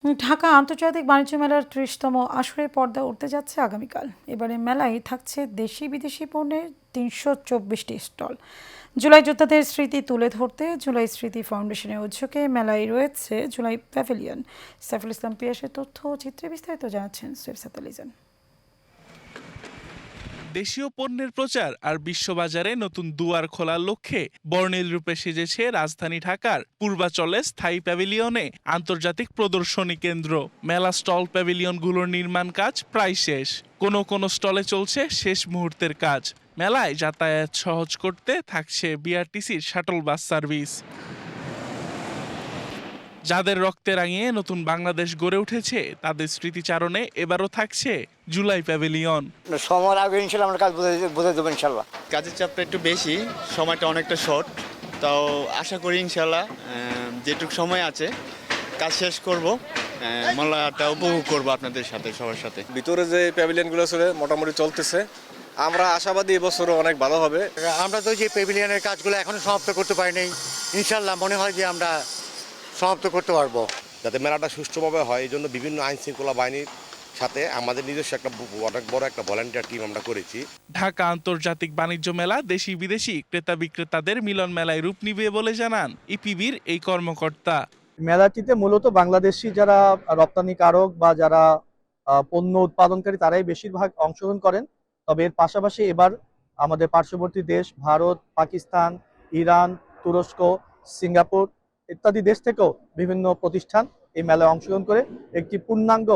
ঢাকা আন্তর্জাতিক বাণিজ্য মেলার ৩০তম আসরে পর্দা উঠতে যাচ্ছে আগামীকাল। এবারে মেলায় থাকছে দেশি বিদেশি পণ্যের ৩২৪টি স্টল। জুলাই যোদ্ধাদের স্মৃতি তুলে ধরতে জুলাই স্মৃতি ফাউন্ডেশনের উদ্যোগে মেলায় রয়েছে জুলাই প্যাভিলিয়ন। সাইফুল ইসলাম পিয়াসের তথ্য ও চিত্রে বিস্তারিত জানাচ্ছেন সৈয়দ সাতালিজান। দেশীয় পণ্যের প্রচার আর বিশ্ববাজারে নতুন দুয়ার খোলার লক্ষ্যে বর্ণিল রূপে সেজেছে রাজধানী ঢাকার পূর্বাচলে স্থায়ী প্যাভিলিয়নে আন্তর্জাতিক প্রদর্শনী কেন্দ্র। মেলা স্টল প্যাভিলিয়নগুলোর নির্মাণ কাজ প্রায় শেষ, কোনো স্টলে চলছে শেষ মুহূর্তের কাজ। মেলায় যাতায়াত সহজ করতে থাকছে বিআরটিসির শাটল বাস সার্ভিস। যাদের রক্তে রাঙিয়ে নতুন বাংলাদেশ গড়ে উঠেছে তাদের স্মৃতিচারণে এবারও থাকছে জুলাই প্যাভিলিয়ন। সময়ের আগে ইনশাল্লাহ আমরা কাজ বোঝাই দেবো ইনশাল্লাহ। কাজের চাপটা একটু বেশি, সময়টা অনেকটা শর্ট, তাও আশা করি ইনশাল্লাহ যেটুকু সময় আছে কাজ শেষ করব, মেলাটা উপভোগ করবো আপনাদের সাথে, সবার সাথে। ভিতরে যে প্যাভিলিয়নগুলো আছে মোটামুটি চলতেছে, আমরা আশাবাদী এবছরও অনেক ভালো হবে। আমরা তো যে প্যাভিলিয়নের কাজগুলো এখনো সমাপ্ত করতে পারিনি, ইনশাল্লাহ মনে হয় যে আমরা সমাপ্ত করতে পারবো। যাতে মেলাটা সুষ্ঠুভাবে হয় এই জন্য বিভিন্ন আইন শৃঙ্খলা বাহিনীর সাথে আমাদের নিজস্ব একটা অনেক বড় একটা ভলান্টিয়ার টিম আমরা করেছি। ঢাকা আন্তর্জাতিক বাণিজ্য মেলা দেশি বিদেশি ক্রেতা বিক্রেতাদের মিলন মেলায় রূপ নিবে বলে জানান ইপিবির এই কর্মকর্তা। মেলাটিতে মূলত বাংলাদেশি যারা রপ্তানিকারক বা যারা পণ্য উৎপাদনকারী তারাই বেশিরভাগ অংশগ্রহণ করেন। তবে এর পাশাপাশি এবার আমাদের পার্শ্ববর্তী দেশ ভারত, পাকিস্তান, ইরান, তুরস্ক, সিঙ্গাপুর ইত্যাদি দেশ থেকেও বিভিন্ন প্রতিষ্ঠান এই মেলায় অংশগ্রহণ করে একটি পূর্ণাঙ্গ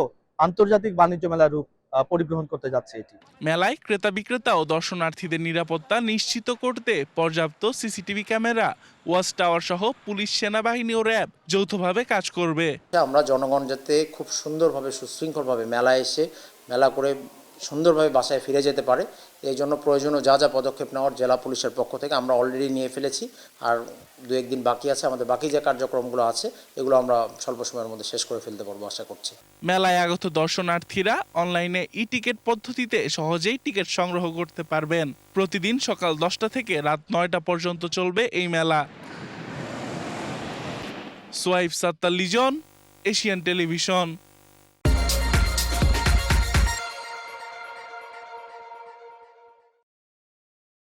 আন্তর্জাতিক বাণিজ্য মেলার রূপ পরিগ্রহণ করতে যাচ্ছে এটি। মেলায় ক্রেতা বিক্রেতা ও দর্শনার্থীদের নিরাপত্তা নিশ্চিত করতে পর্যাপ্ত সিসিটিভি ক্যামেরা, ওয়াচ টাওয়ার সহ পুলিশ, সেনাবাহিনী ও র্যাব যৌথভাবে কাজ করবে। আমরা জনগণ যাতে খুব সুন্দরভাবে সুশৃঙ্খলভাবে মেলায় এসে মেলা করে সুন্দরভাবে বাসায় ফিরে যেতে পারে, এই জন্য প্রয়োজনীয় যা যা পদক্ষেপ নেওয়ার জেলা পুলিশের পক্ষ থেকে আমরা অলরেডি নিয়ে ফেলেছি। আর দু একদিন বাকি আছে, আমাদের বাকি যে কার্যক্রমগুলো আছে এগুলো আমরা স্বল্প সময়ের মধ্যে শেষ করে ফেলতে পারবো আশা করছি। মেলায় আগত দর্শনার্থীরা অনলাইনে ই-টিকিট পদ্ধতিতে সহজেই টিকিট সংগ্রহ করতে পারবেন। প্রতিদিন সকাল 10টা থেকে রাত 9টা পর্যন্ত চলবে এই মেলা। সোয়াইফ সাত্তার লিজন, এশিয়ান টেলিভিশন।